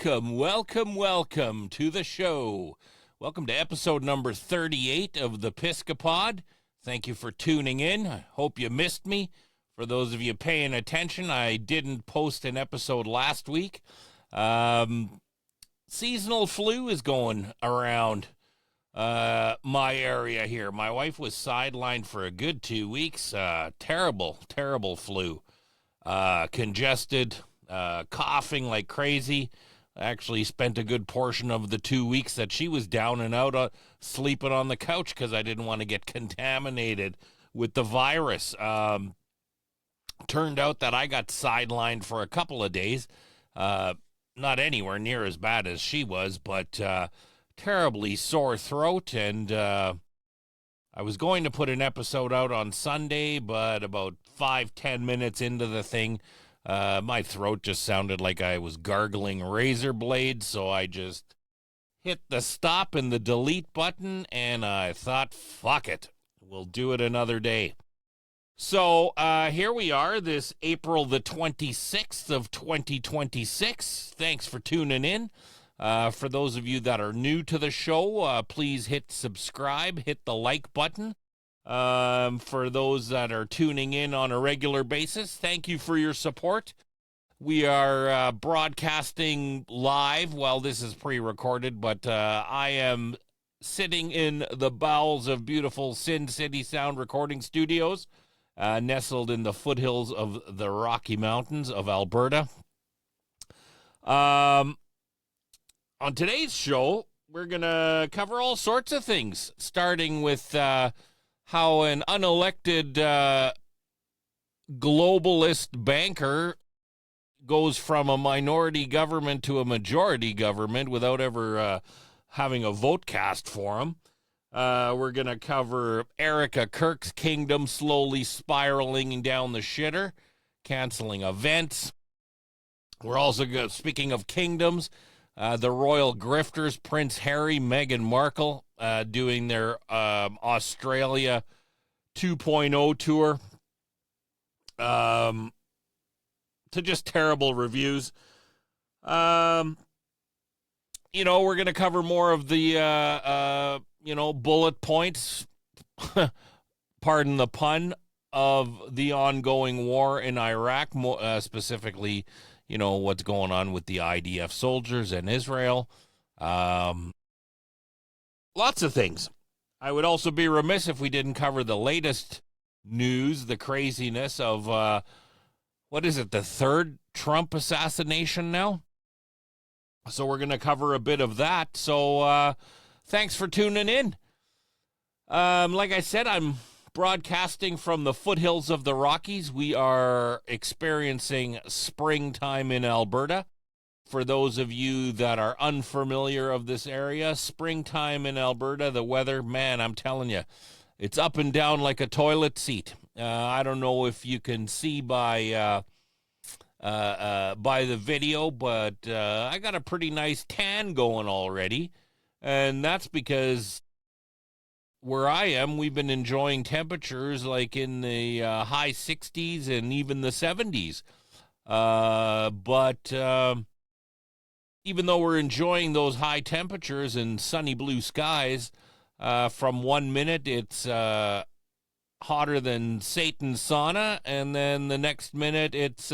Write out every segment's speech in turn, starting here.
Welcome to the show. Welcome to episode number 38 of the PISCOPOD. Thank you for tuning in. I hope you missed me. For those of you paying attention, I didn't post an episode last week. Seasonal flu is going around my area here. My wife was sidelined for a good 2 weeks. Terrible flu. Congested, coughing like crazy. I actually spent a good portion of the 2 weeks that she was down and out sleeping on the couch because I didn't want to get contaminated with the virus. Turned out that I got sidelined for a couple of days. Not anywhere near as bad as she was, but terribly sore throat. And I was going to put an episode out on Sunday, but about 5-10 minutes into the thing, my throat just sounded like I was gargling razor blades, so I just hit the stop and the delete button, and I thought, fuck it, we'll do it another day. So here we are, this April the 26th of 2026. Thanks for tuning in. For those of you that are new to the show, please hit subscribe, hit the like button. For those that are tuning in on a regular basis, thank you for your support. We are broadcasting live. Well, this is pre-recorded, but I am sitting in the bowels of beautiful Sin City Sound Recording Studios, nestled in the foothills of the Rocky Mountains of Alberta. On today's show, we're going to cover all sorts of things, starting with how an unelected globalist banker goes from a minority government to a majority government without ever having a vote cast for him. We're going to cover Erica Kirk's kingdom slowly spiraling down the shitter, canceling events. We're also, speaking of kingdoms, the royal grifters, Prince Harry, Meghan Markle, doing their Australia 2.0 tour, to just terrible reviews. We're going to cover more of the, bullet points, pardon the pun, of the ongoing war in Iraq, specifically, what's going on with the IDF soldiers and Israel. Lots of things. I would also be remiss if we didn't cover the latest news, the craziness of, the third Trump assassination now? So we're going to cover a bit of that. So thanks for tuning in. Like I said, I'm broadcasting from the foothills of the Rockies. We are experiencing springtime in Alberta. For those of you that are unfamiliar of this area, springtime in Alberta, the weather, man, I'm telling you, it's up and down like a toilet seat. I don't know if you can see by the video, but I got a pretty nice tan going already, and that's because where I am, we've been enjoying temperatures like in the high 60s and even the 70s. But even though we're enjoying those high temperatures and sunny blue skies, from 1 minute it's hotter than Satan's sauna, and then the next minute it's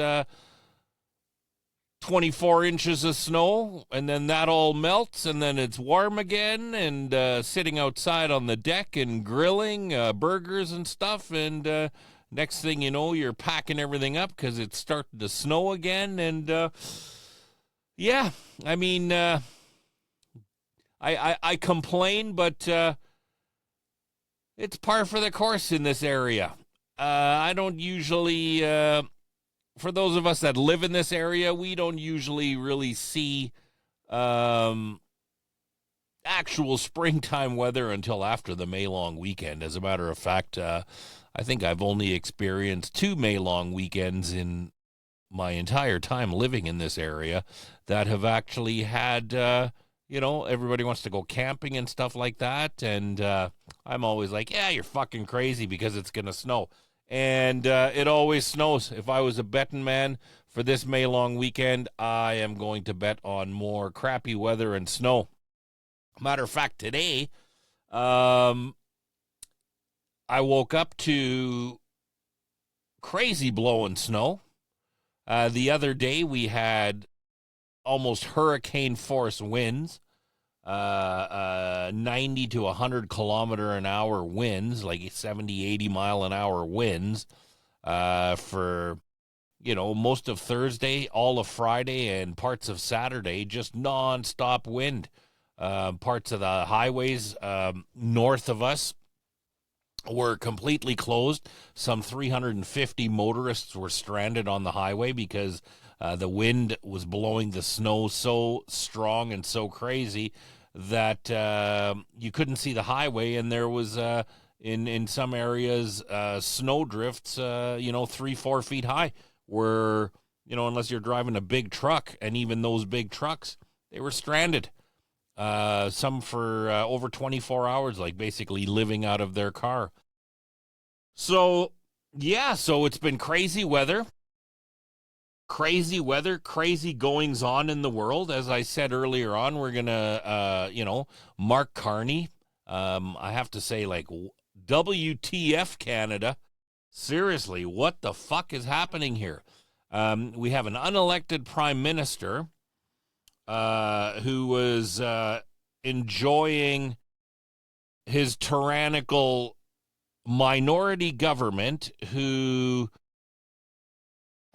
24 inches of snow, and then that all melts, and then it's warm again, and sitting outside on the deck and grilling burgers and stuff, and next thing you know, you're packing everything up because it's starting to snow again, and yeah, I mean, I complain, but it's par for the course in this area. I don't usually, for those of us that live in this area, we don't usually really see actual springtime weather until after the May-long weekend. As a matter of fact, I think I've only experienced 2 May-long weekends in my entire time living in this area that have actually had, everybody wants to go camping and stuff like that, and I'm always like, yeah, you're fucking crazy because it's going to snow. And it always snows. If I was a betting man, for this May long weekend, I am going to bet on more crappy weather and snow. Matter of fact, today, I woke up to crazy blowing snow. The other day, we had almost hurricane force winds, 90 to 100 kilometer an hour winds, like 70, 80 mile an hour winds, for, most of Thursday, all of Friday, and parts of Saturday, just nonstop wind. Parts of the highways north of us were completely closed. Some 350 motorists were stranded on the highway because the wind was blowing the snow so strong and so crazy that you couldn't see the highway, and there was in some areas snow drifts 3-4 feet high, where unless you're driving a big truck, and even those big trucks, they were stranded, some for over 24 hours, like basically living out of their car. So it's been crazy weather, crazy goings on in the world. As I said earlier on, we're going to, Mark Carney. I have to say, like, WTF Canada. Seriously, what the fuck is happening here? We have an unelected prime minister who was enjoying his tyrannical minority government, who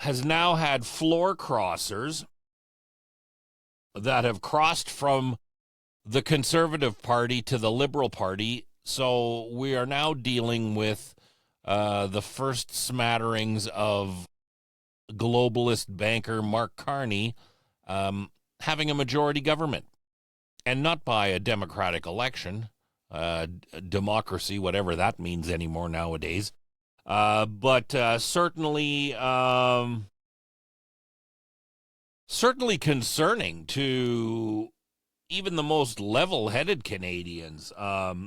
has now had floor crossers that have crossed from the Conservative Party to the Liberal Party. So we are now dealing with the first smatterings of globalist banker Mark Carney having a majority government, and not by a democratic election, democracy, whatever that means anymore nowadays. But certainly concerning to even the most level-headed Canadians.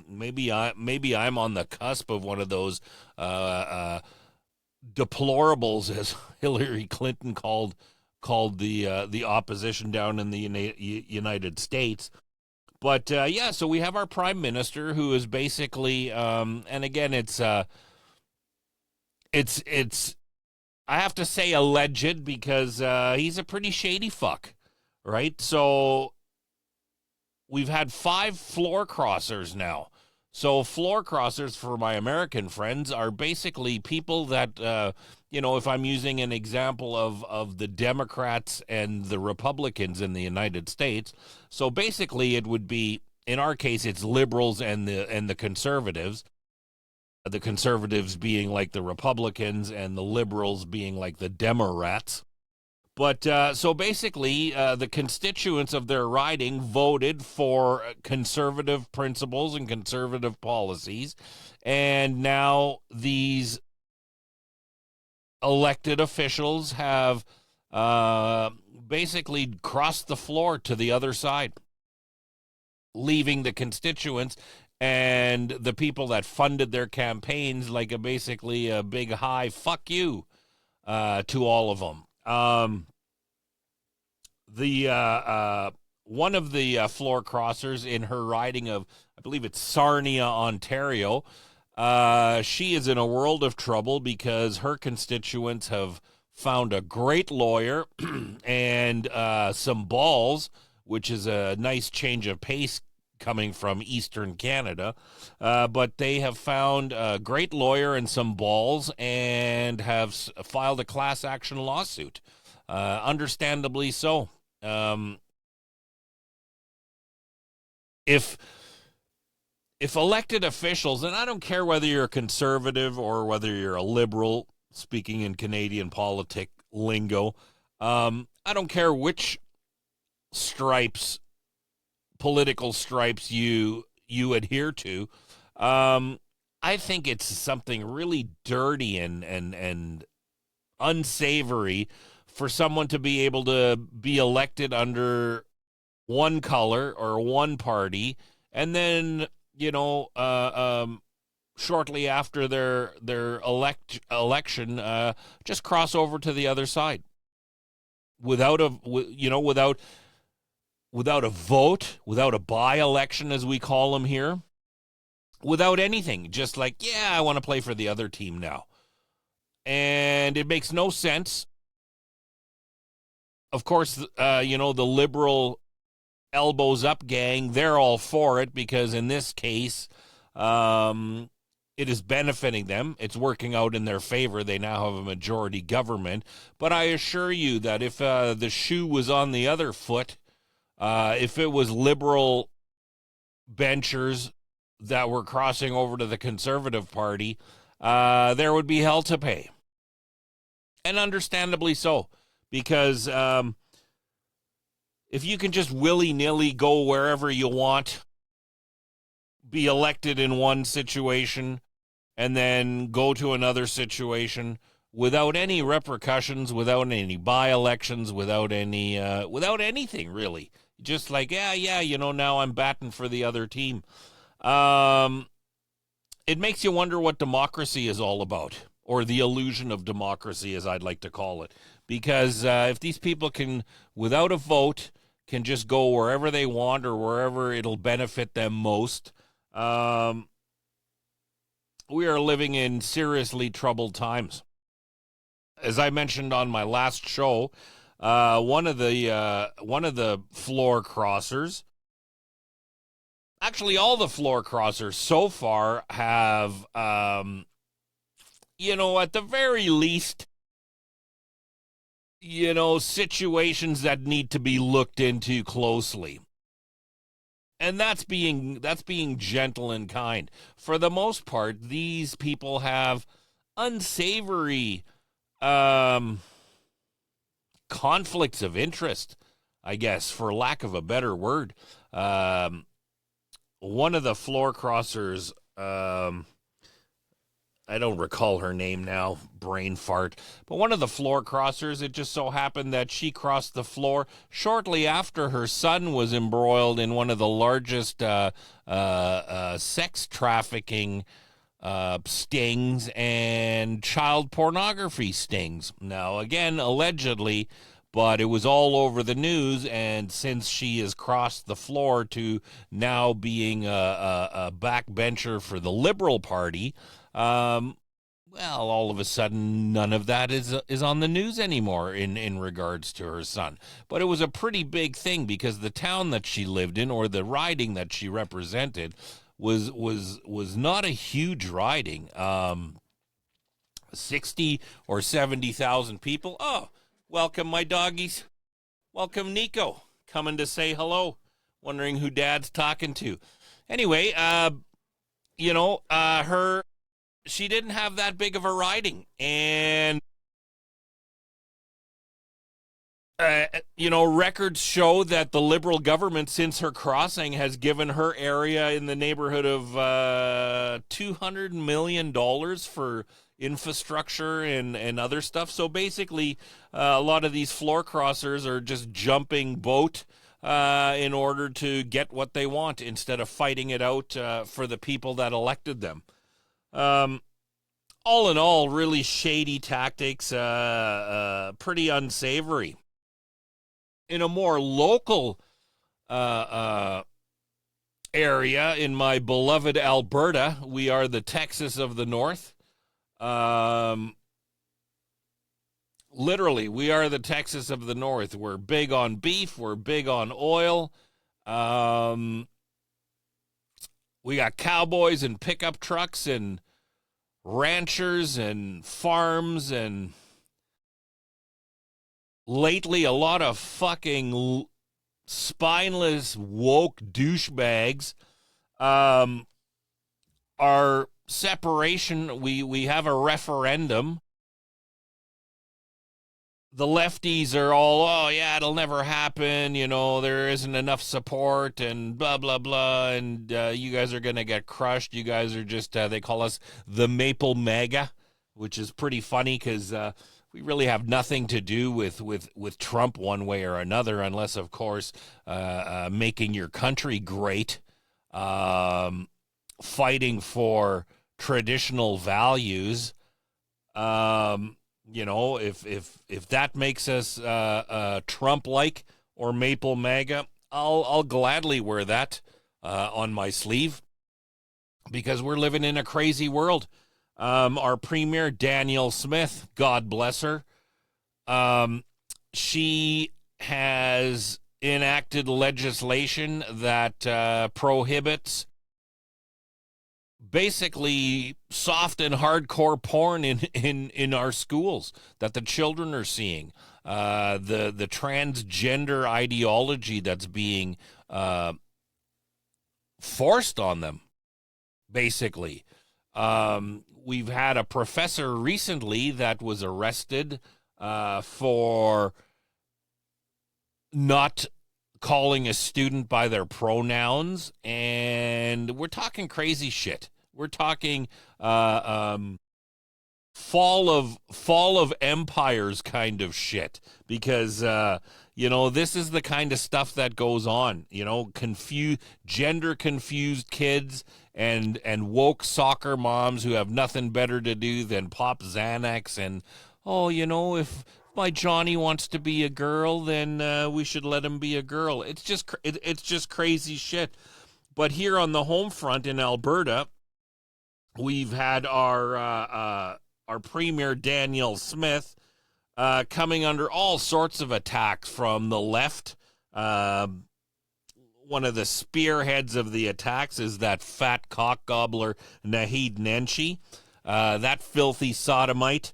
Maybe I'm on the cusp of one of those deplorables, as Hillary Clinton called the opposition down in the United States. But so we have our prime minister, who is basically, and again, it's I have to say alleged, because he's a pretty shady fuck, right? So we've had 5 floor crossers now. So floor crossers, for my American friends, are basically people that, if I'm using an example of the Democrats and the Republicans in the United States, so basically it would be, in our case, it's liberals and the conservatives. The conservatives being like the Republicans, and the liberals being like the Democrats. But so basically, the constituents of their riding voted for conservative principles and conservative policies. And now these elected officials have basically crossed the floor to the other side, leaving the constituents and the people that funded their campaigns like basically a big high fuck you to all of them. One of the floor crossers in her riding of, I believe it's Sarnia, Ontario, she is in a world of trouble because her constituents have found a great lawyer and some balls, which is a nice change of pace coming from Eastern Canada, but they have found a great lawyer and some balls, and have filed a class action lawsuit, understandably so. If elected officials, and I don't care whether you're a conservative or whether you're a liberal, speaking in Canadian politic lingo, I don't care which political stripes you adhere to. I think it's something really dirty and unsavory for someone to be able to be elected under one color or one party, and then shortly after their election, just cross over to the other side. without a without a vote, without a by-election as we call them here, without anything, just like, yeah, I want to play for the other team now. And it makes no sense. Of course, the liberal elbows up gang, they're all for it because in this case, it is benefiting them. It's working out in their favor. They now have a majority government. But I assure you that if the shoe was on the other foot, if it was liberal benchers that were crossing over to the Conservative Party, there would be hell to pay. And understandably so, because if you can just willy-nilly go wherever you want, be elected in one situation, and then go to another situation without any repercussions, without any by-elections, without anything really, just like now I'm batting for the other team. It makes you wonder what democracy is all about, or the illusion of democracy, as I'd like to call it. Because if these people can, without a vote, can just go wherever they want or wherever it'll benefit them most, we are living in seriously troubled times. As I mentioned on my last show, one of the floor crossers, actually all the floor crossers so far have, at the very least, situations that need to be looked into closely. And that's being gentle and kind. For the most part, these people have unsavory conflicts of interest, I guess, for lack of a better word. One of the floor crossers, I don't recall her name now, brain fart. But one of the floor crossers, it just so happened that she crossed the floor shortly after her son was embroiled in one of the largest sex trafficking stings and child pornography stings. Now, again, allegedly, but it was all over the news, and since she has crossed the floor to now being a backbencher for the Liberal Party, all of a sudden, none of that is on the news anymore in regards to her son. But it was a pretty big thing because the town that she lived in, or the riding that she represented, was not a huge riding. 60 or 70,000 people. Oh, welcome, my doggies. Welcome, Nico, coming to say hello. Wondering who Dad's talking to. Anyway, she didn't have that big of a riding. And, records show that the Liberal government, since her crossing, has given her area in the neighborhood of $200 million for infrastructure and other stuff. So basically, a lot of these floor crossers are just jumping boat in order to get what they want instead of fighting it out for the people that elected them. All in all, really shady tactics, pretty unsavory. In a more local area, in my beloved Alberta, we are the Texas of the North. Literally, we are the Texas of the North. We're big on beef. We're big on oil. We got cowboys and pickup trucks and ranchers and farms, and lately a lot of fucking spineless woke douchebags. Our separation, we have a referendum. The lefties are all, oh, yeah, it'll never happen. There isn't enough support and blah, blah, blah. And you guys are going to get crushed. You guys are just, they call us the Maple MAGA, which is pretty funny because we really have nothing to do with Trump one way or another, unless, of course, making your country great, fighting for traditional values, If that makes us Trump-like or Maple MAGA, I'll gladly wear that on my sleeve, because we're living in a crazy world. Our premier, Danielle Smith, God bless her, she has enacted legislation that prohibits basically soft and hardcore porn in our schools that the children are seeing. The transgender ideology that's being forced on them, basically. We've had a professor recently that was arrested for not calling a student by their pronouns, and we're talking crazy shit. We're talking fall of empires kind of shit, because this is the kind of stuff that goes on. Gender confused kids and woke soccer moms who have nothing better to do than pop Xanax and, if my Johnny wants to be a girl, then we should let him be a girl. It's just crazy shit. But here on the home front in Alberta, we've had our premier, Danielle Smith, coming under all sorts of attacks from the left. One of the spearheads of the attacks is that fat cock gobbler, Naheed Nenshi, that filthy sodomite.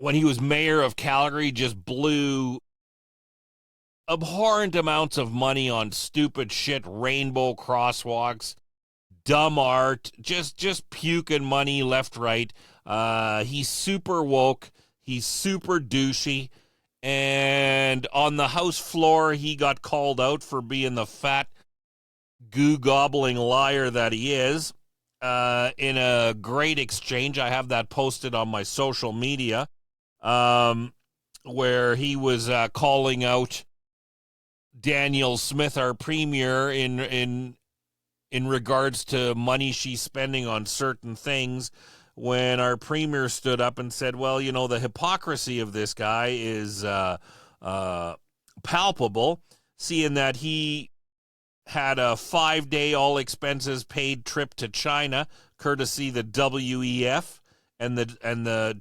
When he was mayor of Calgary, just blew abhorrent amounts of money on stupid shit, rainbow crosswalks, dumb art, just puking money left, right. He's super woke. He's super douchey. And on the House floor, he got called out for being the fat, goo-gobbling liar that he is. In a great exchange, I have that posted on my social media, where he was calling out Danielle Smith, our premier, in regards to money she's spending on certain things, when our premier stood up and said, well, the hypocrisy of this guy is palpable, seeing that he had a 5-day all-expenses-paid trip to China, courtesy the WEF and the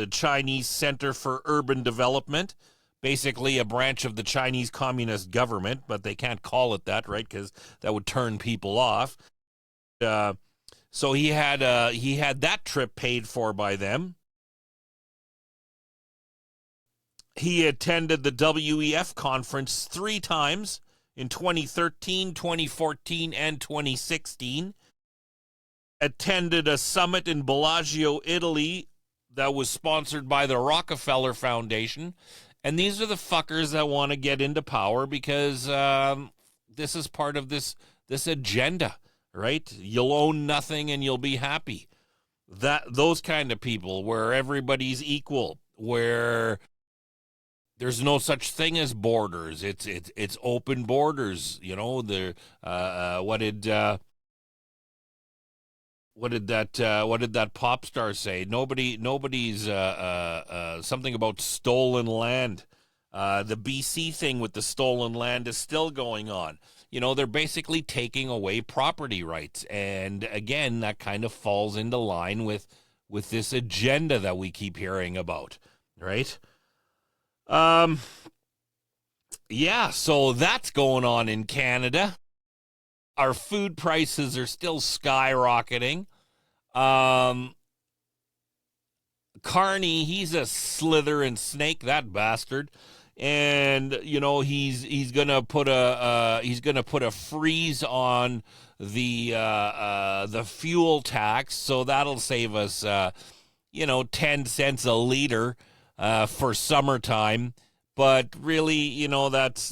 Chinese Center for Urban Development, basically a branch of the Chinese Communist government, but they can't call it that, right? Because that would turn people off. So he had that trip paid for by them. He attended the WEF conference 3 times in 2013, 2014, and 2016. Attended a summit in Bellagio, Italy, that was sponsored by the Rockefeller Foundation. And these are the fuckers that want to get into power because this is part of this agenda, right? You'll own nothing and you'll be happy. Those kind of people, where everybody's equal, where there's no such thing as borders. It's open borders. What did that pop star say? Nobody's something about stolen land. The BC thing with the stolen land is still going on. They're basically taking away property rights, and again, that kind of falls into line with this agenda that we keep hearing about, right? Yeah, so that's going on in Canada. Our food prices are still skyrocketing. Carney, he's a Slytherin snake, that bastard, and he's gonna put a freeze on the fuel tax, so that'll save us 10 cents a liter for summertime. But really, that's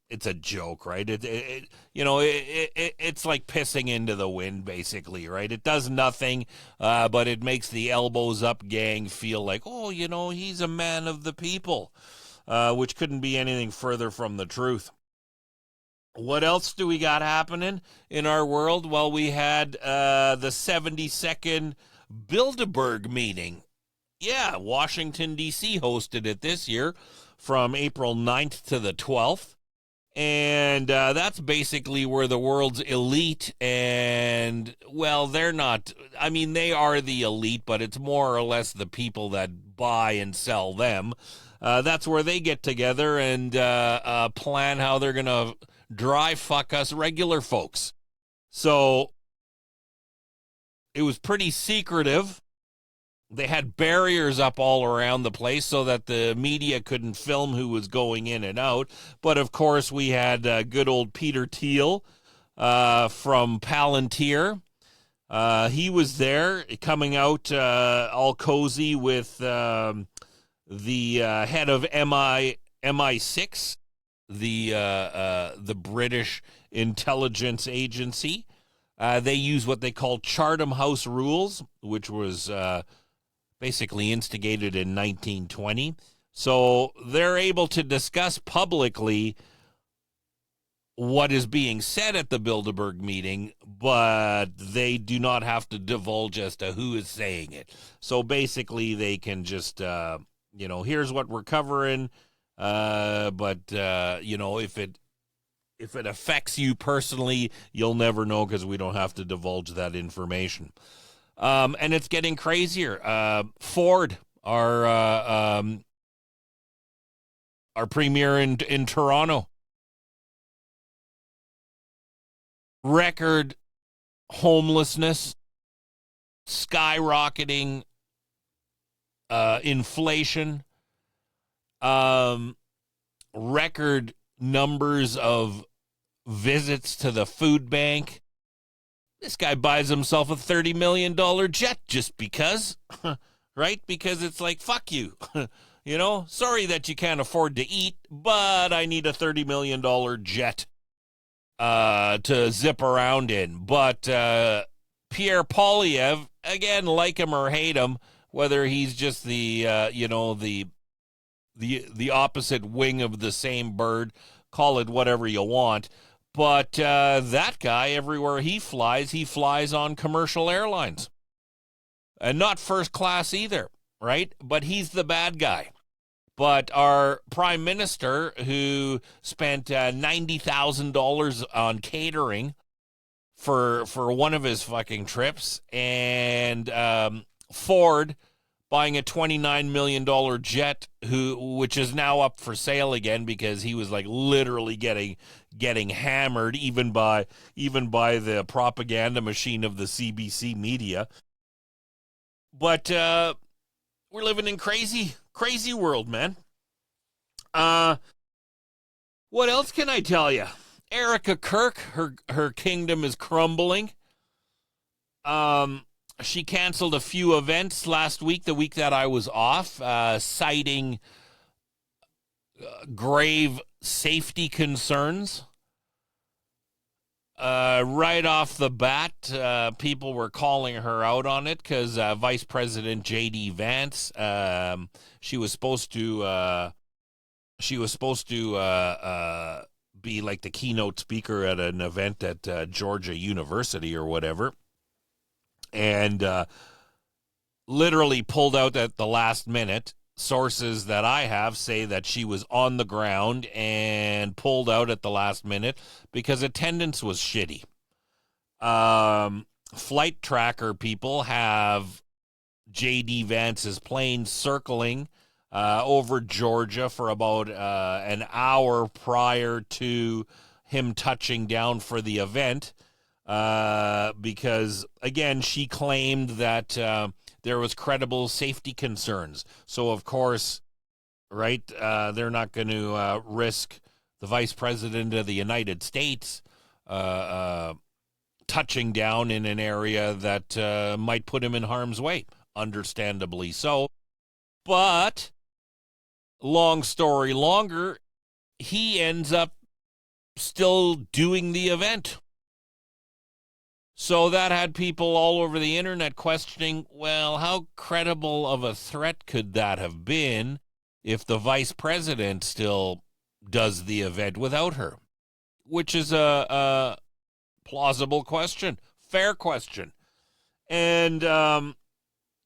it's a joke, right? It's like pissing into the wind, basically, right? It does nothing, but it makes the elbows up gang feel like, he's a man of the people, which couldn't be anything further from the truth. What else do we got happening in our world? Well, we had the 72nd Bilderberg meeting. Yeah, Washington, D.C. hosted it this year from April 9th to the 12th. And that's basically where the world's elite and, well, they're not, I mean, they are the elite, but it's more or less the people that buy and sell them. That's where they get together and plan how they're going to dry fuck us regular folks. So it was pretty secretive. They had barriers up all around the place so that the media couldn't film who was going in and out. But, of course, we had good old Peter Thiel from Palantir. He was there coming out all cozy with the head of MI6, the British intelligence agency. They use what they call Chatham House rules, which was basically instigated in 1920. So they're able to discuss publicly what is being said at the Bilderberg meeting, but they do not have to divulge as to who is saying it. So basically they can just, here's what we're covering, but if it affects you personally, you'll never know because we don't have to divulge that information. And it's getting crazier. Ford, our premier in Toronto, record homelessness, skyrocketing inflation, record numbers of visits to the food bank. This guy buys himself a $30 million jet just because, right? Because it's like, fuck you. Sorry that you can't afford to eat, but I need a $30 million jet to zip around in. But Pierre Poilievre, again, like him or hate him, whether he's just the opposite wing of the same bird, call it whatever you want. But that guy, everywhere he flies on commercial airlines. And not first class either, right? But he's the bad guy. But our prime minister, who spent $90,000 on catering for one of his fucking trips, and Ford buying a $29 million jet, which is now up for sale again because he was like literally getting hammered even by the propaganda machine of the CBC media. But we're living in crazy world, man. What else can I tell you? Erica Kirk, her kingdom is crumbling. She canceled a few events last week, the week that I was off, citing grave safety concerns. Right off the bat, people were calling her out on it because Vice President J.D. Vance, she was supposed to be like the keynote speaker at an event at Georgia University or whatever. And literally pulled out at the last minute. Sources that I have say that she was on the ground and pulled out at the last minute because attendance was shitty. Flight tracker people have J.D. Vance's plane circling over Georgia for about an hour prior to him touching down for the event. Because, again, she claimed that there was credible safety concerns. So, of course, right, they're not going to risk the Vice President of the United States touching down in an area that might put him in harm's way, understandably so. But, long story longer, he ends up still doing the event. So that had people all over the internet questioning, well, how credible of a threat could that have been if the vice president still does the event without her? Which is a plausible question, fair question. And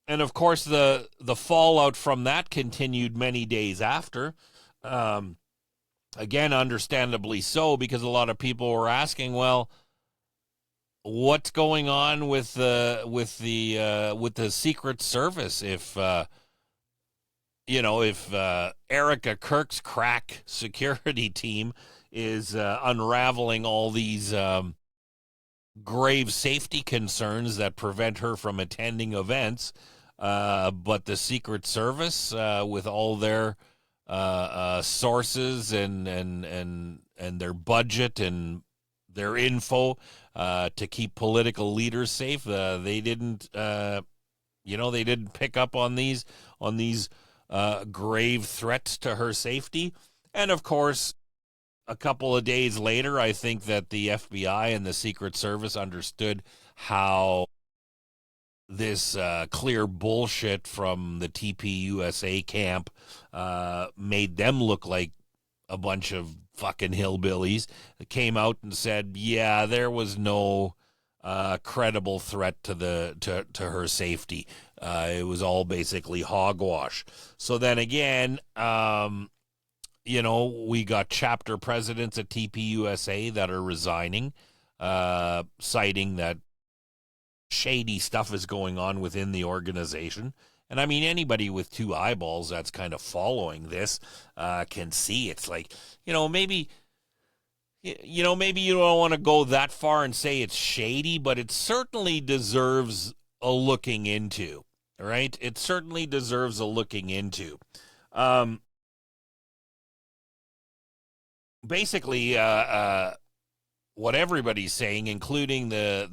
And of course, the fallout from that continued many days after. Um, Again, understandably so, because a lot of people were asking, well, what's going on with the Secret Service if Erica Kirk's crack security team is unraveling all these grave safety concerns that prevent her from attending events, but the Secret Service, with all their sources and their budget and their info to keep political leaders safe, they didn't they didn't pick up on these grave threats to her safety. And of course, a couple of days later, I think that the FBI and the Secret Service understood how this clear bullshit from the TPUSA camp made them look like a bunch of fucking hillbillies. That came out and said, yeah, there was no credible threat to her safety. It was all basically hogwash. So then again, we got chapter presidents at TPUSA that are resigning, citing that shady stuff is going on within the organization. And I mean, anybody with two eyeballs that's kind of following this can see it's like, maybe you don't want to go that far and say it's shady, but it certainly deserves a looking into, right? It certainly deserves a looking into. Basically, what everybody's saying, including the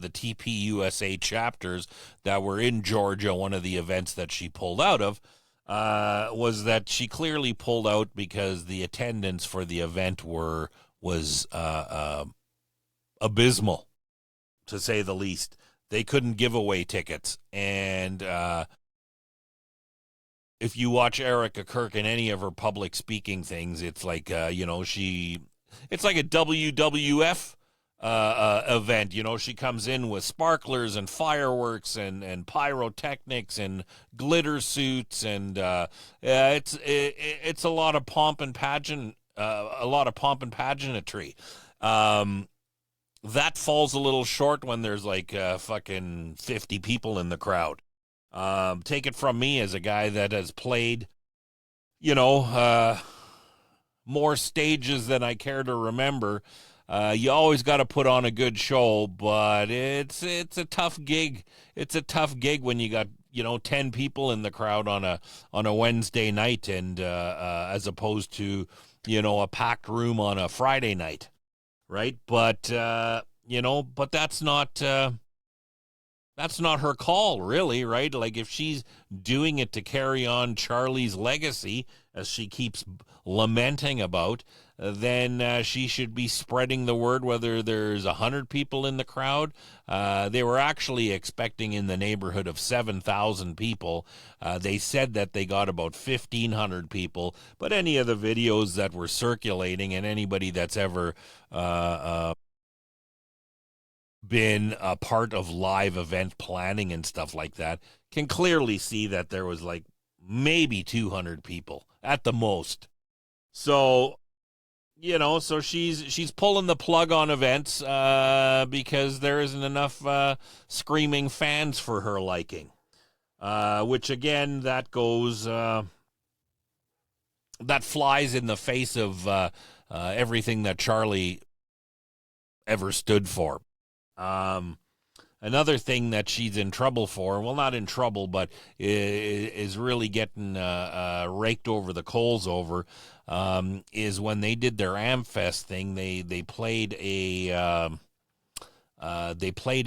TPUSA chapters that were in Georgia, one of the events that she pulled out of, was that she clearly pulled out because the attendance for the event was abysmal, to say the least. They couldn't give away tickets, and if you watch Erica Kirk in any of her public speaking things, it's like it's like a WWF event. She comes in with sparklers and fireworks and pyrotechnics and glitter suits, and it's a lot of pomp and pageantry. That falls a little short when there's like fucking 50 people in the crowd. Take it from me, as a guy that has played, more stages than I care to remember. You always got to put on a good show, but it's a tough gig. It's a tough gig when you got 10 people in the crowd on a Wednesday night, and as opposed to a packed room on a Friday night, right? But but that's not her call, really, right? Like, if she's doing it to carry on Charlie's legacy, as she keeps lamenting about, then she should be spreading the word, whether there's 100 people in the crowd. They were actually expecting in the neighborhood of 7,000 people. They said that they got about 1,500 people, but any of the videos that were circulating, and anybody that's ever been a part of live event planning and stuff like that can clearly see that there was like maybe 200 people at the most. So, so she's pulling the plug on events because there isn't enough screaming fans for her liking. Which again, that flies in the face of everything that Charlie ever stood for. Another thing that she's in trouble for, well, not in trouble, but is really getting raked over the coals over, is when they did their Amfest thing. They played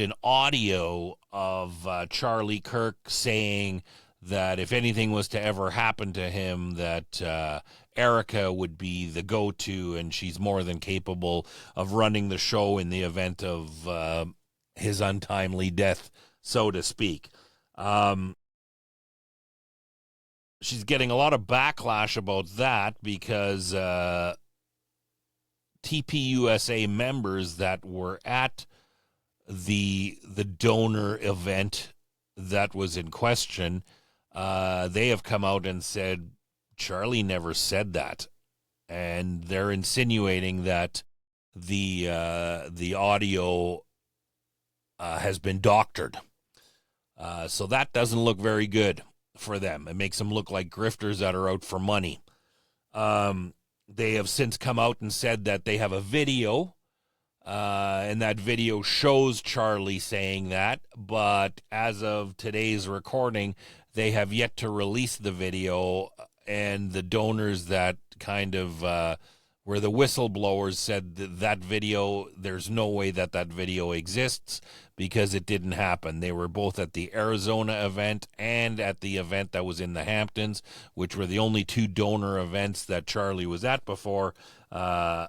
an audio of Charlie Kirk saying that if anything was to ever happen to him, that Erica would be the go-to, and she's more than capable of running the show in the event of his untimely death, so to speak. She's getting a lot of backlash about that because TPUSA members that were at the donor event that was in question, they have come out and said Charlie never said that, and they're insinuating that the audio has been doctored. So that doesn't look very good for them. It makes them look like grifters that are out for money. They have since come out and said that they have a video, and that video shows Charlie saying that, but as of today's recording, they have yet to release the video, and the donors that kind of where the whistleblowers said that video, there's no way that video exists because it didn't happen. They were both at the Arizona event and at the event that was in the Hamptons, which were the only two donor events that Charlie was at before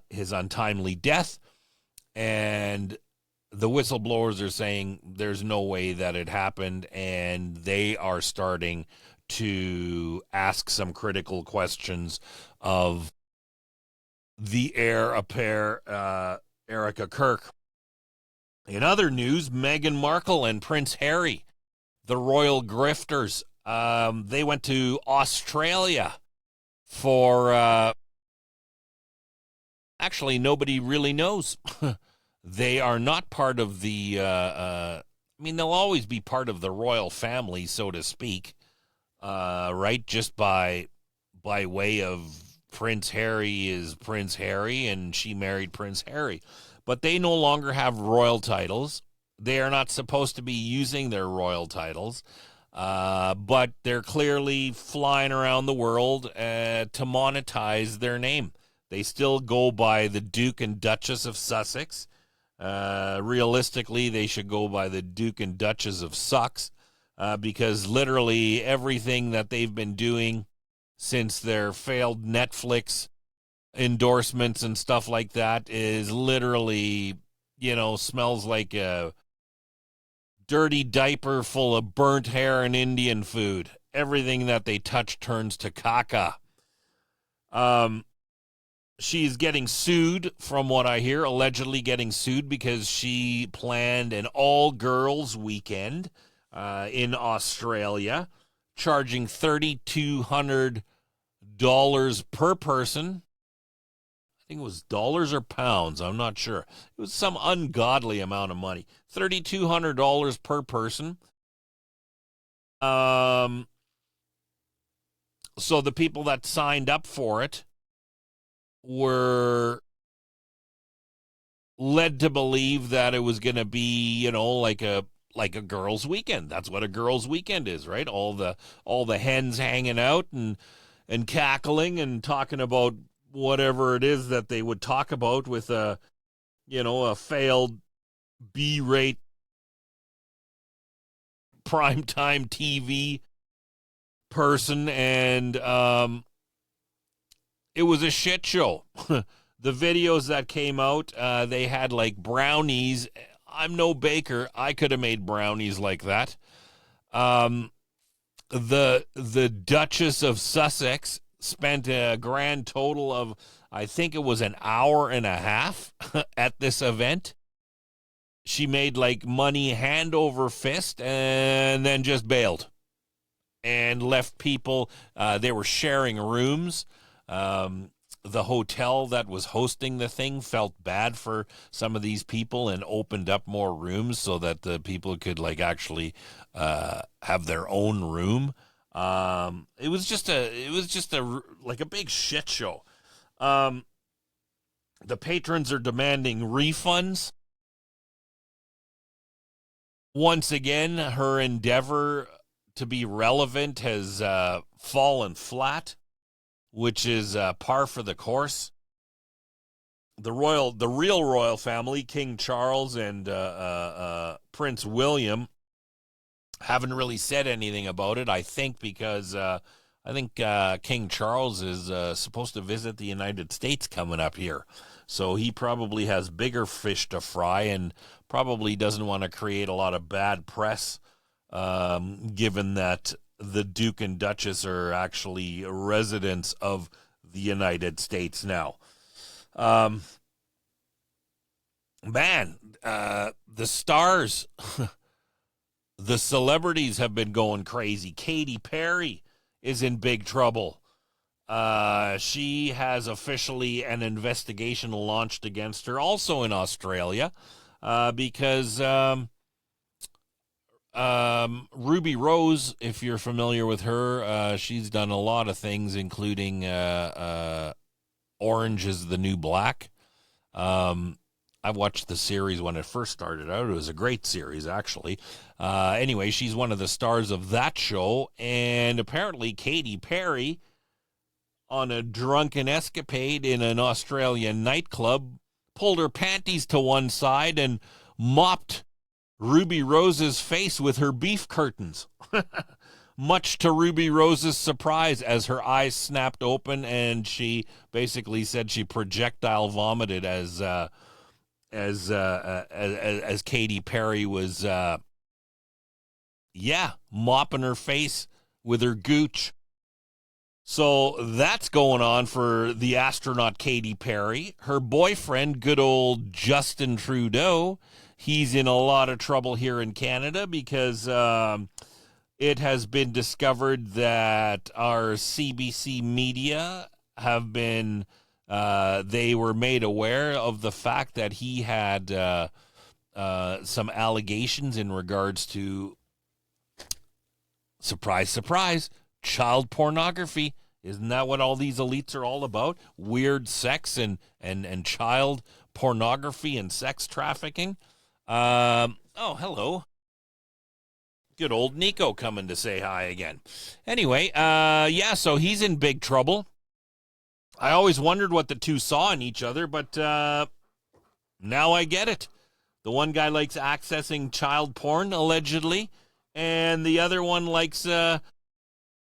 his untimely death. And the whistleblowers are saying there's no way that it happened, and they are starting to ask some critical questions of the heir apparent, Erica Kirk. In other news, Meghan Markle and Prince Harry, the royal grifters, they went to Australia for, actually, nobody really knows. They are not part of the, I mean, they'll always be part of the royal family, so to speak, right? Just by way of Prince Harry is Prince Harry, and she married Prince Harry. But they no longer have royal titles. They are not supposed to be using their royal titles, but they're clearly flying around the world to monetize their name. They still go by the Duke and Duchess of Sussex. Realistically, they should go by the Duke and Duchess of Sucks, because literally everything that they've been doing since their failed Netflix endorsements and stuff like that is literally, smells like a dirty diaper full of burnt hair and Indian food. Everything that they touch turns to caca. She's getting sued, from what I hear, allegedly getting sued because she planned an all-girls weekend in Australia, charging $3,200 per person. I think it was dollars or pounds. I'm not sure. It was some ungodly amount of money. $3,200 per person. So the people that signed up for it were led to believe that it was going to be, like a girls' weekend. That's what a girls' weekend is, right? All the hens hanging out and cackling and talking about whatever it is that they would talk about with a failed B-rate primetime TV person, and it was a shit show. The videos that came out, they had like brownies. I'm no baker. I could have made brownies like that. The Duchess of Sussex spent a grand total of, I think it was an hour and a half at this event. She made like money hand over fist and then just bailed and left people. They were sharing rooms. The hotel that was hosting the thing felt bad for some of these people and opened up more rooms so that the people could actually have their own room. It was just a big shit show. The patrons are demanding refunds. Once again, her endeavor to be relevant has fallen flat, which is par for the course. The real royal family, King Charles and Prince William, haven't really said anything about it. I think because King Charles is supposed to visit the United States coming up here, so he probably has bigger fish to fry and probably doesn't want to create a lot of bad press, given that the Duke and Duchess are actually residents of the United States now. The stars The celebrities have been going crazy. Katy Perry is in big trouble. She has officially an investigation launched against her, also in Australia, because Ruby Rose, if you're familiar with her, she's done a lot of things, including Orange is the New Black. I watched the series when it first started out. It was a great series, actually. Anyway, she's one of the stars of that show, and apparently Katy Perry, on a drunken escapade in an Australian nightclub, pulled her panties to one side and mopped Ruby Rose's face with her beef curtains. Much to Ruby Rose's surprise, as her eyes snapped open and she basically said she projectile vomited as Katy Perry was mopping her face with her gooch. So that's going on for the astronaut Katy Perry. Her boyfriend, good old Justin Trudeau, he's in a lot of trouble here in Canada because it has been discovered that our CBC media have been, they were made aware of the fact that he had some allegations in regards to, surprise, surprise, child pornography. Isn't that what all these elites are all about? Weird sex and child pornography and sex trafficking. Hello. Good old Nico coming to say hi again. Anyway, so he's in big trouble. I always wondered what the two saw in each other, but now I get it. The one guy likes accessing child porn, allegedly, and the other one likes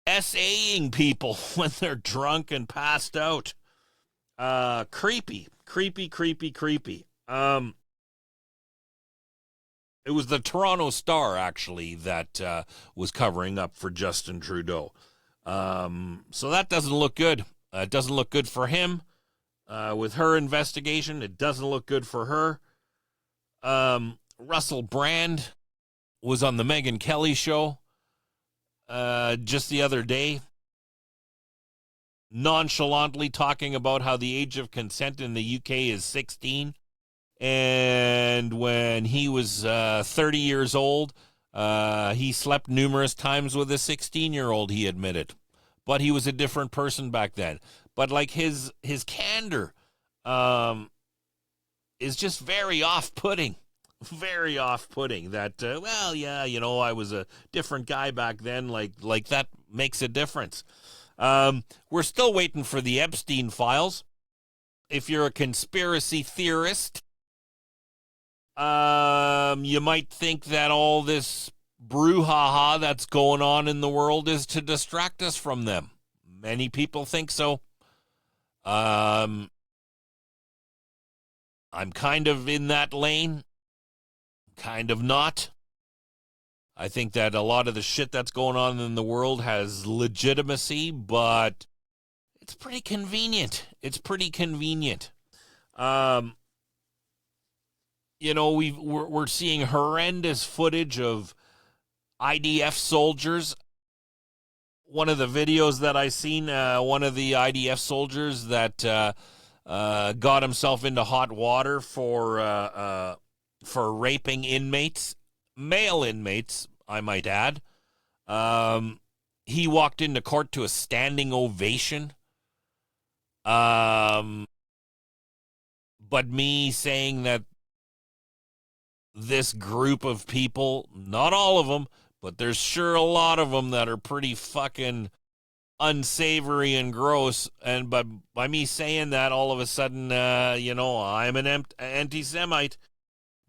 SAing people when they're drunk and passed out. Creepy. It was the Toronto Star, actually, that was covering up for Justin Trudeau. So that doesn't look good. It doesn't look good for him. With her investigation, it doesn't look good for her. Russell Brand was on the Megyn Kelly show just the other day, nonchalantly talking about how the age of consent in the UK is 16. And when he was 30 years old, he slept numerous times with a 16-year-old, he admitted. But he was a different person back then. But like his candor is just very off-putting. Very off-putting that, I was a different guy back then. Like that makes a difference. We're still waiting for the Epstein files. If you're a conspiracy theorist, you might think that all this brouhaha that's going on in the world is to distract us from them. Many people think so. I'm kind of in that lane, kind of not. I think that a lot of the shit that's going on in the world has legitimacy, but it's pretty convenient. We're seeing horrendous footage of IDF soldiers. One of the videos that I seen, one of the IDF soldiers that got himself into hot water for raping inmates, male inmates, I might add. He walked into court to a standing ovation. But me saying that this group of people, not all of them, but there's sure a lot of them that are pretty fucking unsavory and gross. And by me saying that, all of a sudden, I'm an anti-Semite.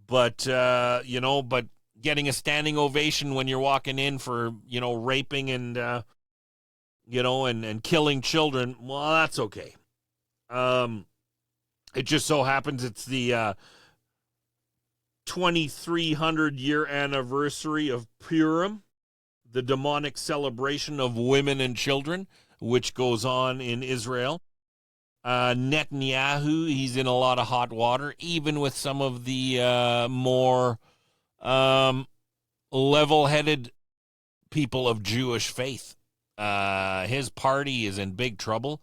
But getting a standing ovation when you're walking in for, raping and, and killing children, well, that's okay. It just so happens it's the 2300-year anniversary of Purim, the demonic celebration of women and children, which goes on in Israel. Netanyahu, he's in a lot of hot water, even with some of the more level-headed people of Jewish faith. His party is in big trouble.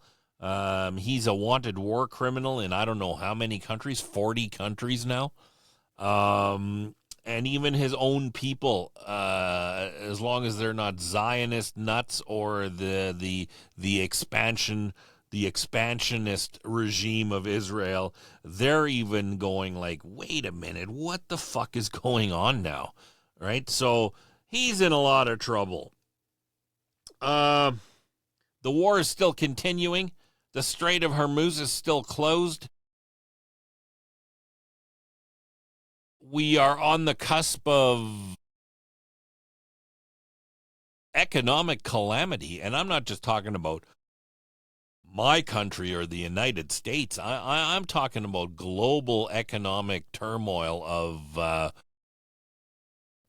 He's a wanted war criminal in I don't know how many countries, 40 countries now. And even his own people, as long as they're not Zionist nuts or the expansionist regime of Israel, they're even going like, wait a minute, what the fuck is going on now? Right? So he's in a lot of trouble. The war is still continuing. The Strait of Hormuz is still closed. We are on the cusp of economic calamity, and I'm not just talking about my country or the United States. I'm talking about global economic turmoil of, I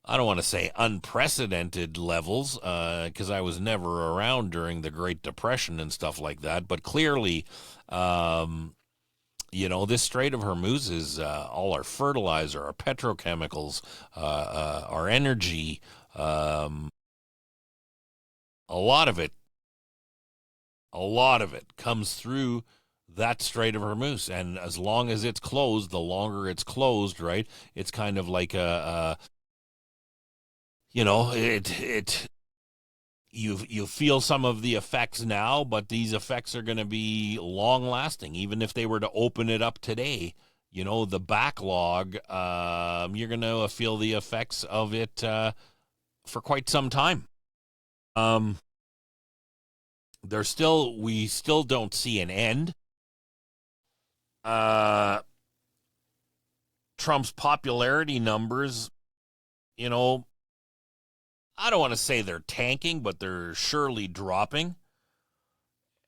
don't want to say unprecedented levels, because I was never around during the Great Depression and stuff like that, but clearly, this Strait of Hormuz is all our fertilizer, our petrochemicals, our energy, a lot of it comes through that Strait of Hormuz. And as long as it's closed, the longer it's closed, right, it's kind of like you feel some of the effects now, but these effects are going to be long lasting. Even if they were to open it up today, the backlog, you're going to feel the effects of it for quite some time. We still don't see an end. Trump's popularity numbers, I don't want to say they're tanking, but they're surely dropping.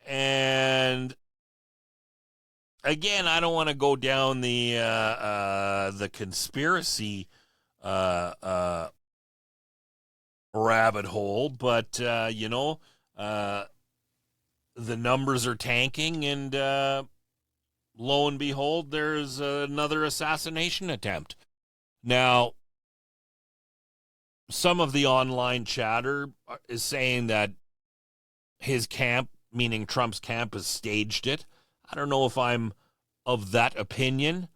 And again, I don't want to go down the conspiracy rabbit hole, but the numbers are tanking, and lo and behold, there's another assassination attempt. Now, some of the online chatter is saying that his camp, meaning Trump's camp, has staged it. I don't know if I'm of that opinion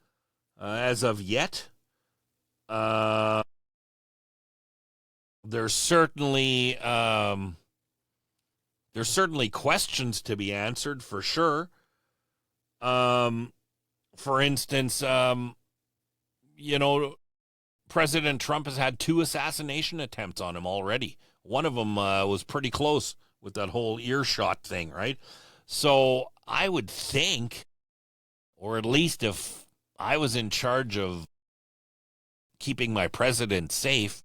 as of yet. There's certainly questions to be answered for sure. For instance, President Trump has had 2 assassination attempts on him already. One of them was pretty close with that whole earshot thing, right? So I would think, or at least if I was in charge of keeping my president safe,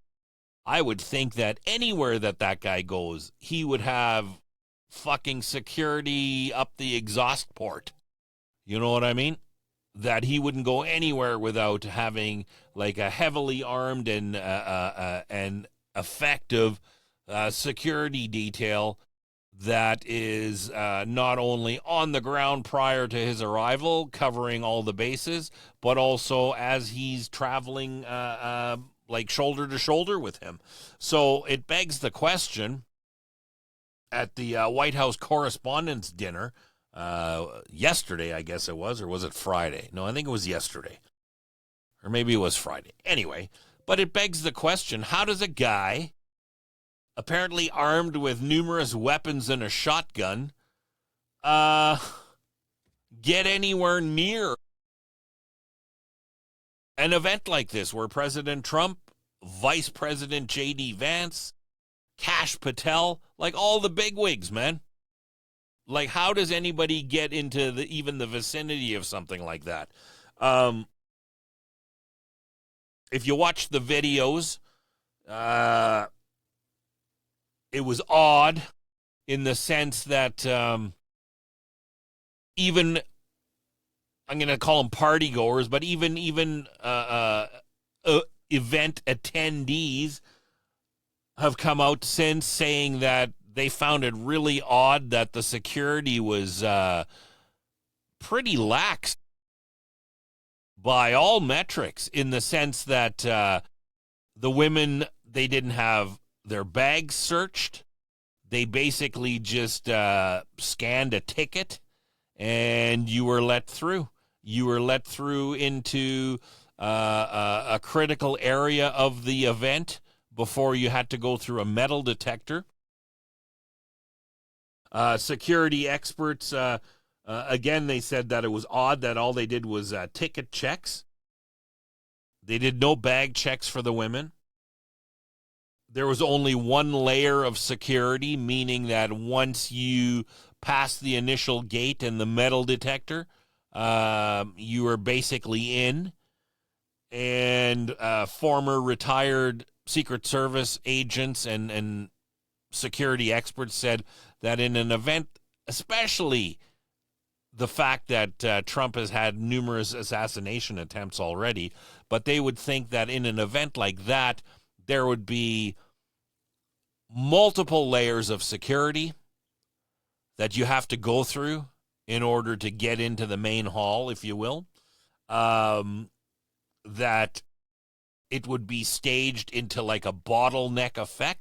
I would think that anywhere that guy goes, he would have fucking security up the exhaust port. You know what I mean? That he wouldn't go anywhere without having like a heavily armed and effective security detail that is not only on the ground prior to his arrival, covering all the bases, but also as he's traveling like shoulder to shoulder with him. So it begs the question at the White House Correspondents' Dinner, yesterday, I guess it was, or was it Friday? No, I think it was yesterday. Or maybe it was Friday. Anyway, but it begs the question, how does a guy, apparently armed with numerous weapons and a shotgun, get anywhere near an event like this where President Trump, Vice President J.D. Vance, Kash Patel, like all the bigwigs, man? Like, how does anybody get into even the vicinity of something like that? If you watch the videos, it was odd in the sense that even, I'm going to call them party goers, but even event attendees have come out since saying that they found it really odd that the security was pretty lax by all metrics, in the sense that The women, they didn't have their bags searched. They basically just scanned a ticket, and you were let through. You were let through into a critical area of the event before you had to go through a metal detector. Security experts, again, they said that it was odd that all they did was ticket checks. They did no bag checks for the women. There was only one layer of security, meaning that once you passed the initial gate and the metal detector, you were basically in. And former retired Secret Service agents and security experts said that in an event, especially the fact that Trump has had numerous assassination attempts already, but they would think that in an event like that, there would be multiple layers of security that you have to go through in order to get into the main hall, if you will. That it would be staged into like a bottleneck effect,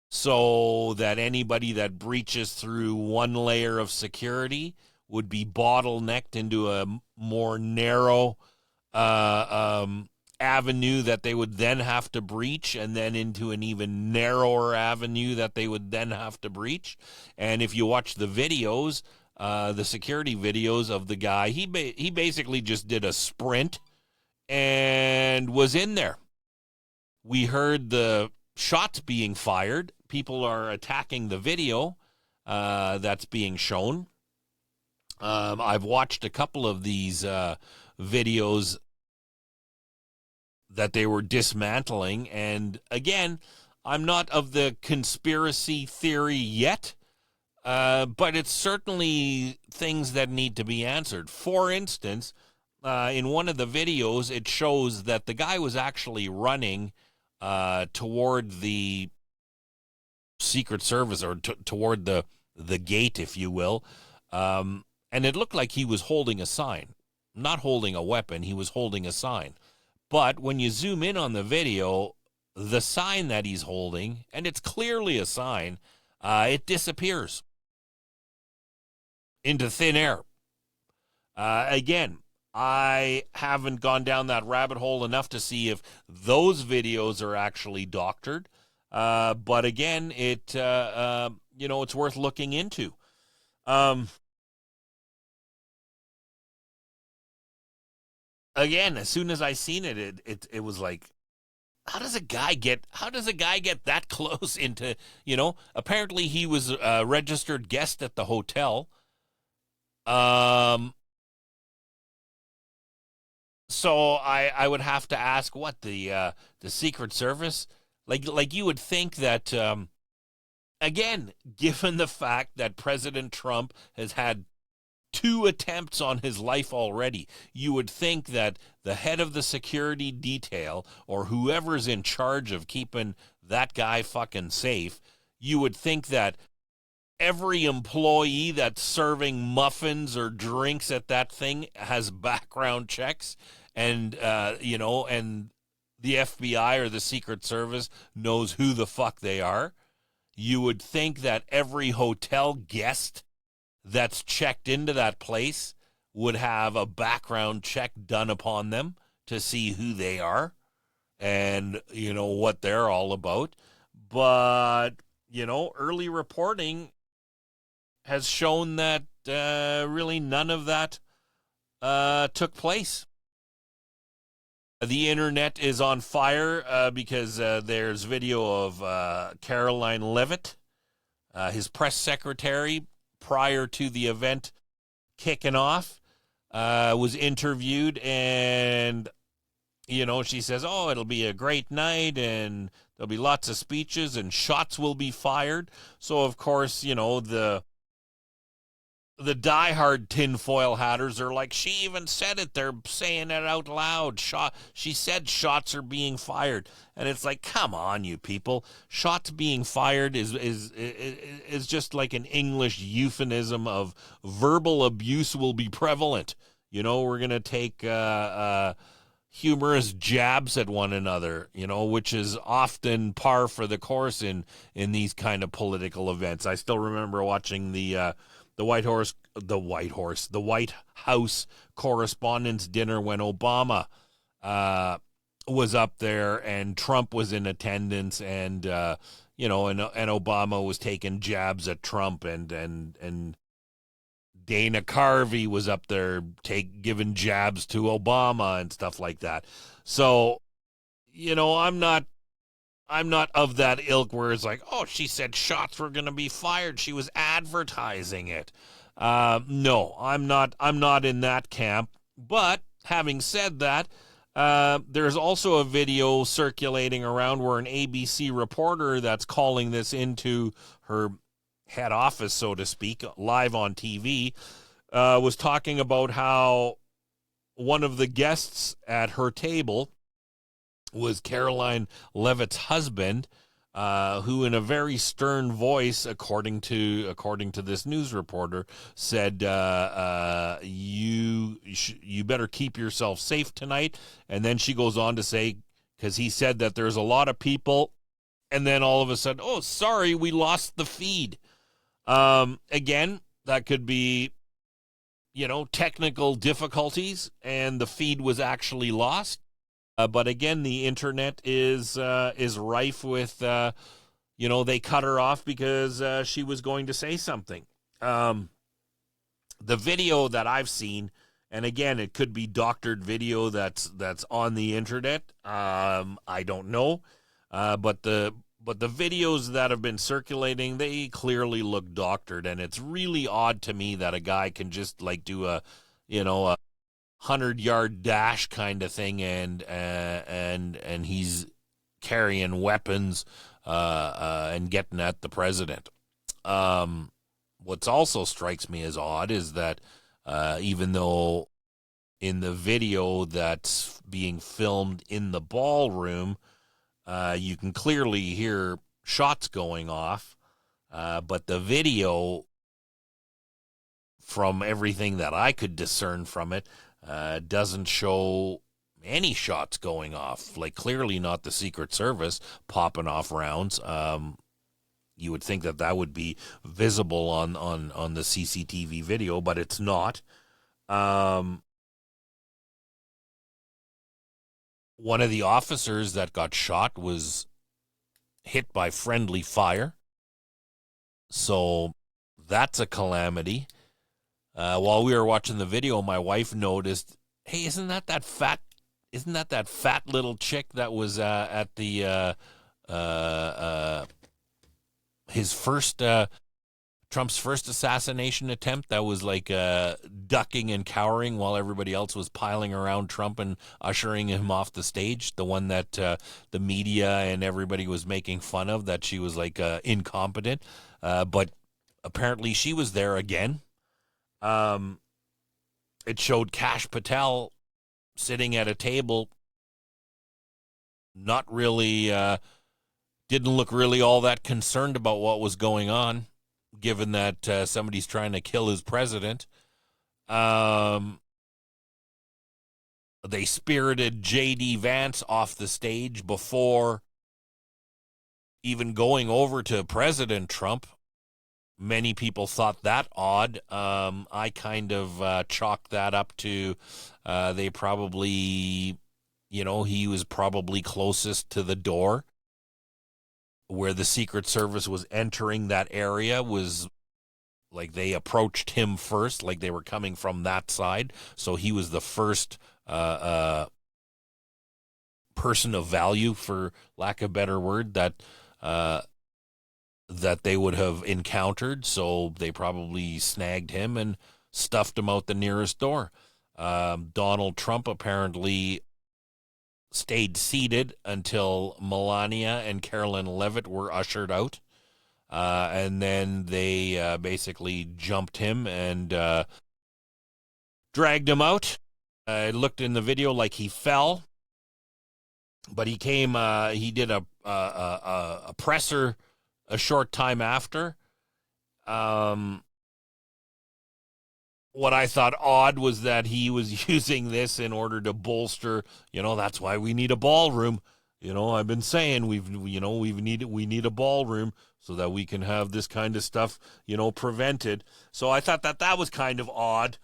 so that anybody that breaches through one layer of security would be bottlenecked into a more narrow avenue that they would then have to breach, and then into an even narrower avenue that they would then have to breach. And if you watch the videos, the security videos of the guy, he basically just did a sprint and was in there. We heard the shots being fired. People are attacking the video that's being shown. I've watched a couple of these videos that they were dismantling. And again, I'm not of the conspiracy theory yet, but it's certainly things that need to be answered. For instance, in one of the videos, it shows that the guy was actually running toward the Secret Service, or toward the gate, if you will. And it looked like he was holding a sign. Not holding a weapon, he was holding a sign. But when you zoom in on the video, the sign that he's holding, and it's clearly a sign, it disappears into thin air. Again, I haven't gone down that rabbit hole enough to see if those videos are actually doctored. But again, it's worth looking into. Again, as soon as I seen it, it was like, how does a guy get that close into, apparently he was a registered guest at the hotel. So I would have to ask, what, the Secret Service, like you would think that, again, given the fact that President Trump has had 2 attempts on his life already, you would think that the head of the security detail, or whoever's in charge of keeping that guy fucking safe, you would think that every employee that's serving muffins or drinks at that thing has background checks, and and the FBI or the Secret Service knows who the fuck they are. You would think that every hotel guest that's checked into that place would have a background check done upon them to see who they are and, what they're all about. But, early reporting has shown that really none of that took place. The internet is on fire because there's video of Caroline Leavitt, his press secretary, prior to the event kicking off, was interviewed, and, she says, oh, it'll be a great night, and there'll be lots of speeches, and shots will be fired. So, of course, the diehard tinfoil hatters are like, she even said it. They're saying it out loud. She said shots are being fired. And it's like, come on, you people. Shots being fired is just like an English euphemism of verbal abuse will be prevalent. We're going to take humorous jabs at one another, which is often par for the course in these kind of political events. I still remember watching the White House Correspondents' Dinner when Obama was up there and Trump was in attendance, and and Obama was taking jabs at Trump, and Dana Carvey was up there giving jabs to Obama and stuff like that. So, I'm not of that ilk where it's like, oh, she said shots were going to be fired. She was advertising it. No, I'm not. I'm not in that camp. But having said that, there's also a video circulating around where an ABC reporter that's calling this into her head office, so to speak, live on TV, was talking about how one of the guests at her table was Caroline Levitt's husband, who, in a very stern voice, according to this news reporter, said, "You better keep yourself safe tonight." And then she goes on to say, because he said that there's a lot of people, and then all of a sudden, oh, sorry, we lost the feed. Again, that could be, technical difficulties, and the feed was actually lost. But again, the internet is rife with, they cut her off because she was going to say something. The video that I've seen, and again, it could be doctored video that's on the internet. I don't know, but the videos that have been circulating, they clearly look doctored, and it's really odd to me that a guy can just do a 100-yard dash kind of thing, and he's carrying weapons and getting at the president. What's also strikes me as odd is that even though in the video that's being filmed in the ballroom, you can clearly hear shots going off, but the video, from everything that I could discern from it, doesn't show any shots going off. Clearly not the Secret Service popping off rounds. You would think that would be visible on the CCTV video, but it's not. One of the officers that got shot was hit by friendly fire. So that's a calamity. While we were watching the video, my wife noticed, hey, isn't that fat little chick that was at the Trump's first assassination attempt, that was ducking and cowering while everybody else was piling around Trump and ushering him off the stage, the one that the media and everybody was making fun of, that she was incompetent, but apparently she was there again. It showed Kash Patel sitting at a table, not really, didn't look really all that concerned about what was going on, given that somebody's trying to kill his president. They spirited J.D. Vance off the stage before even going over to President Trump. Many people thought that odd. I kind of chalked that up to they probably, he was probably closest to the door where the Secret Service was entering that area, was they approached him first, they were coming from that side. So he was the first person of value, for lack of a better word, that they would have encountered, so they probably snagged him and stuffed him out the nearest door. Donald Trump apparently stayed seated until Melania and Caroline Levitt were ushered out, and then they basically jumped him and dragged him out. It looked in the video like he fell, but he came. He did a presser a short time after. what I thought odd was that he was using this in order to bolster, that's why we need a ballroom. I've been saying we need a ballroom so that we can have this kind of stuff, prevented. So I thought that was kind of odd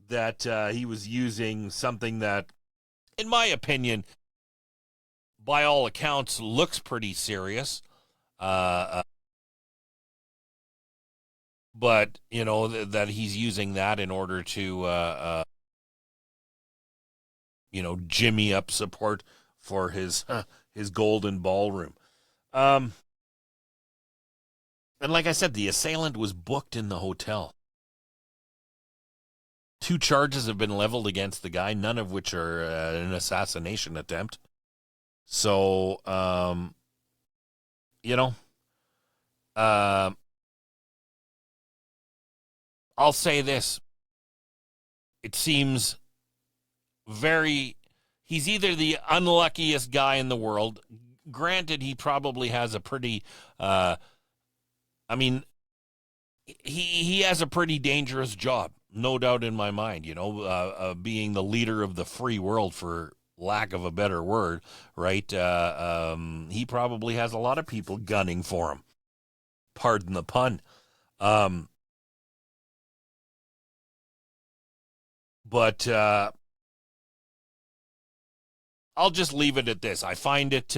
that he was using something that, in my opinion, by all accounts, looks pretty serious. Uh, but that he's using that in order to jimmy up support for his golden ballroom. And like I said, the assailant was booked in the hotel. 2 charges have been leveled against the guy, none of which are an assassination attempt. So uh, I'll say this. It seems he's either the unluckiest guy in the world. Granted, he probably has a pretty, he has a pretty dangerous job, no doubt in my mind, being the leader of the free world, for lack of a better word, right? He probably has a lot of people gunning for him. Pardon the pun. But I'll just leave it at this. I find it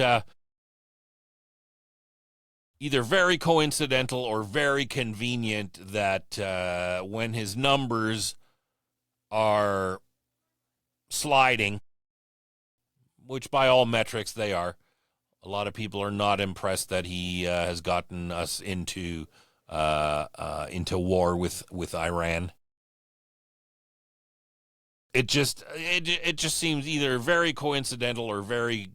either very coincidental or very convenient that when his numbers are sliding, which by all metrics they are, a lot of people are not impressed that he has gotten us into war with Iran. It just seems either very coincidental or very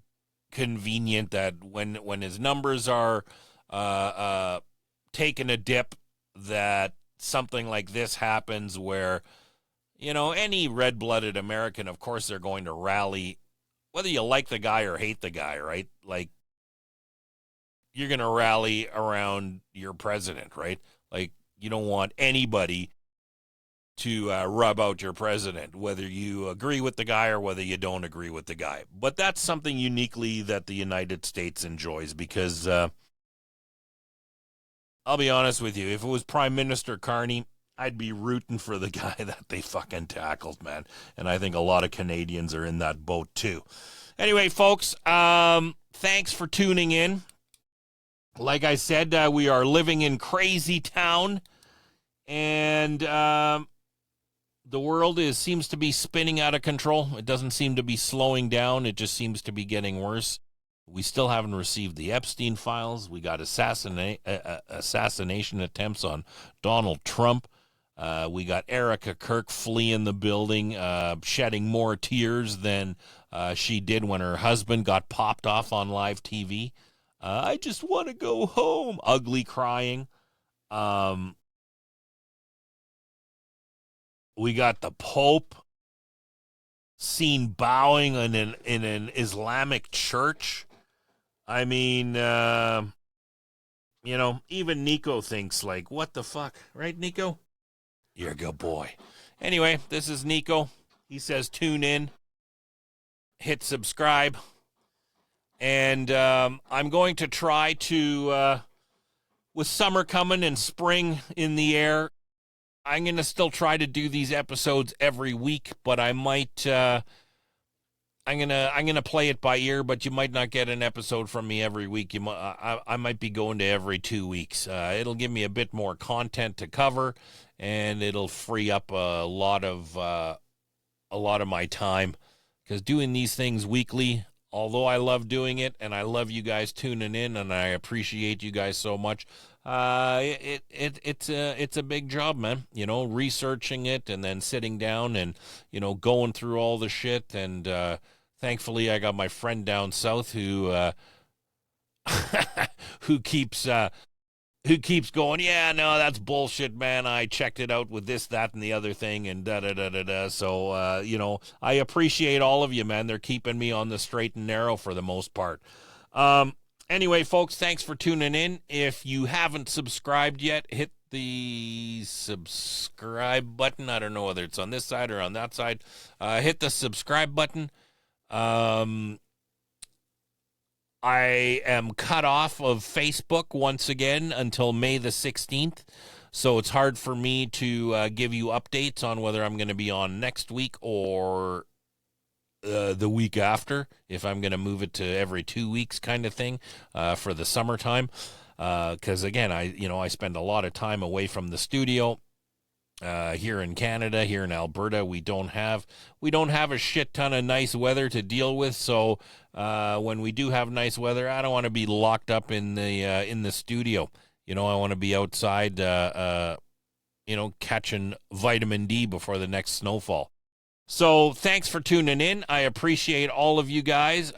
convenient that when his numbers are taking a dip, that something like this happens where, any red-blooded American, of course, they're going to rally, whether you like the guy or hate the guy, right? Like, you're going to rally around your president, right? Like, you don't want anybody to rub out your president, whether you agree with the guy or whether you don't agree with the guy. But that's something uniquely that the United States enjoys because, I'll be honest with you, if it was Prime Minister Carney, I'd be rooting for the guy that they fucking tackled, man. And I think a lot of Canadians are in that boat too. Anyway, folks, thanks for tuning in. Like I said, we are living in crazy town, and the world seems to be spinning out of control. It doesn't seem to be slowing down. It just seems to be getting worse. We still haven't received the Epstein files. We got assassination attempts on Donald Trump. We got Erica Kirk fleeing the building, shedding more tears than she did when her husband got popped off on live TV. I just want to go home. Ugly crying. We got the Pope seen bowing in an Islamic church. I mean, even Nico thinks, like, what the fuck? Right, Nico? You're a good boy. Anyway, this is Nico. He says tune in, hit subscribe, and I'm going to try to, with summer coming and spring in the air, I'm going to still try to do these episodes every week, but I might, I'm going to play it by ear, but you might not get an episode from me every week. I might be going to every 2 weeks. It'll give me a bit more content to cover, and it'll free up a lot of my time, because doing these things weekly, although I love doing it and I love you guys tuning in and I appreciate you guys so much, it's a big job, man. Researching it and then sitting down and going through all the shit. And thankfully, I got my friend down south who who keeps going, yeah, no, that's bullshit, man. I checked it out with this, that, and the other thing, and da-da-da-da-da. So, I appreciate all of you, man. They're keeping me on the straight and narrow for the most part. Anyway, folks, thanks for tuning in. If you haven't subscribed yet, hit the subscribe button. I don't know whether it's on this side or on that side. Hit the subscribe button. I am cut off of Facebook once again until May the 16th. So it's hard for me to give you updates on whether I'm going to be on next week or the week after, if I'm going to move it to every 2 weeks kind of thing for the summertime. Because again, I spend a lot of time away from the studio here in Canada, here in Alberta. We don't have a shit ton of nice weather to deal with. So when we do have nice weather, I don't want to be locked up in the studio. I want to be outside, catching vitamin D before the next snowfall. So thanks for tuning in. I appreciate all of you guys.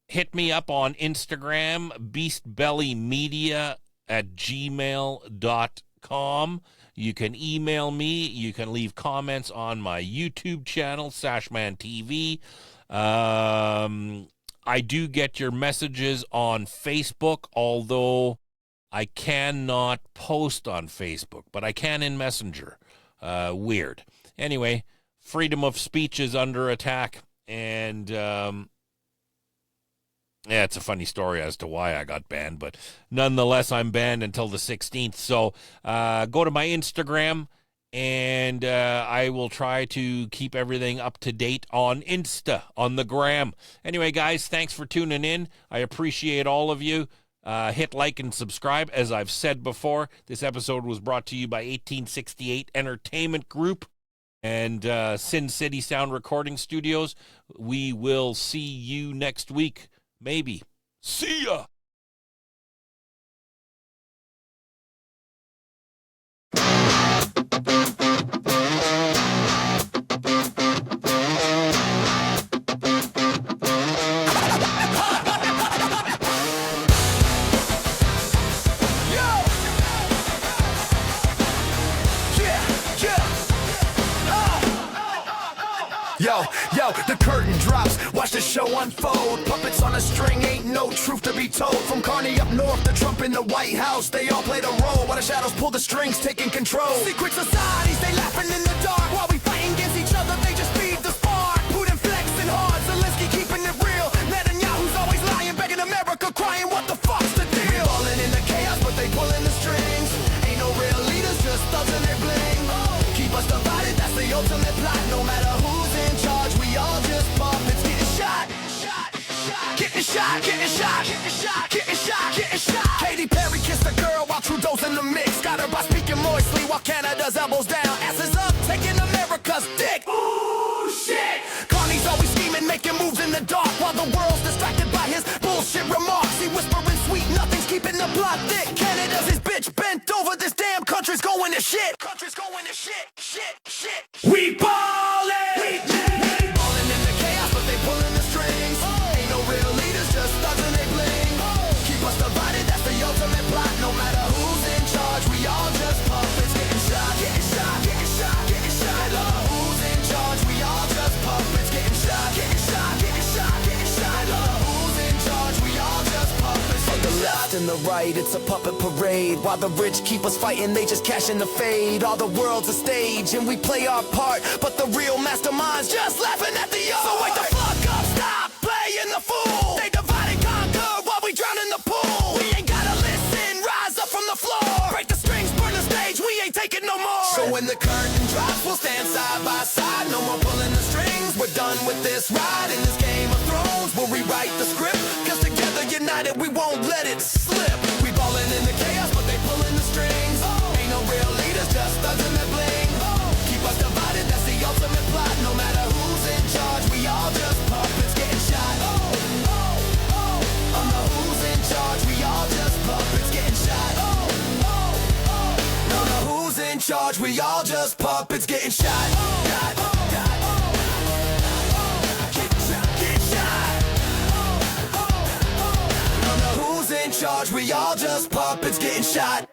Hit me up on Instagram, beastbellymedia@gmail.com. You can email me. You can leave comments on my YouTube channel, Sashman TV. I do get your messages on Facebook, although I cannot post on Facebook, but I can in Messenger. Weird. Anyway, freedom of speech is under attack, and it's a funny story as to why I got banned, but nonetheless, I'm banned until the 16th. So go to my Instagram, and I will try to keep everything up to date on Insta, on the gram. Anyway, guys, thanks for tuning in. I appreciate all of you. Hit like and subscribe. As I've said before, this episode was brought to you by 1868 Entertainment Group and Sin City Sound Recording Studios. We will see you next week. Maybe. See ya! Yo, the curtain drops, watch the show unfold. Puppets on a string, ain't no truth to be told. From Carney up north to Trump in the White House, they all played a role while the shadows pull the strings, taking control. Secret societies, they laughing in the dark while we fighting against each other, they just feed the spark. Putin flexing hard, Zelensky keeping it real. Netanyahu's always lying, begging America, crying, what the fuck's the deal? We're falling in the chaos, but they pulling the strings. Ain't no real leaders, just thugs and they bling. Keep us divided, that's the ultimate plot. No matter who's in charge, we all just puppets getting shot. Getting shot, getting shot, getting shot, getting shot, getting shot. Katy Perry kissed a girl while Trudeau's in the mix. Got her by speaking moistly while Canada's elbows down. Asses up, taking America's dick. Ooh, shit. Carney's always scheming, making moves in the dark while the world's distracted by his bullshit remarks. He whispering sweet, nothing's keeping the plot thick. Canada's his bitch bent over, this damn country's going to shit. Country's going to shit, shit, shit. We ballin'! We ballin' in the chaos, but they pulling the strings. Ain't no real leaders, just thugs and they bling. Keep us divided, that's the ultimate plot. No matter who's in charge, we all just puppets getting shot, getting shot, getting shot, getting shot. Who's in charge? We all just puppets getting shot, getting shot, getting shot, getting shot. Who's in charge? We all just puppets. On the left and the right, it's a puppet parade. While the rich keep us fighting, they just cash in the fade. All the world's a stage and we play our part, but the real masterminds just laughing at the yard. So wake the fuck up, stop playing the fool. They divide and conquer while we drown in the pool. We ain't gotta listen, rise up from the floor. Break the strings, burn the stage, we ain't taking no more. So when the curtain drops, we'll stand side by side. No more pulling the strings, we're done with this ride. In this Game of Thrones, we'll rewrite the script. Cause together united, we won't let it slip. We ballin' in the chaos, but they pulling the strings. Ain't no real leaders, just thugs and they bling. Keep us divided, that's the ultimate plot. No matter who's in charge, we all just puppets getting shot. Who's in charge, we all just puppets getting shot. No, who's in charge, we all just puppets getting shot. Who's in charge? We all just puppets getting shot.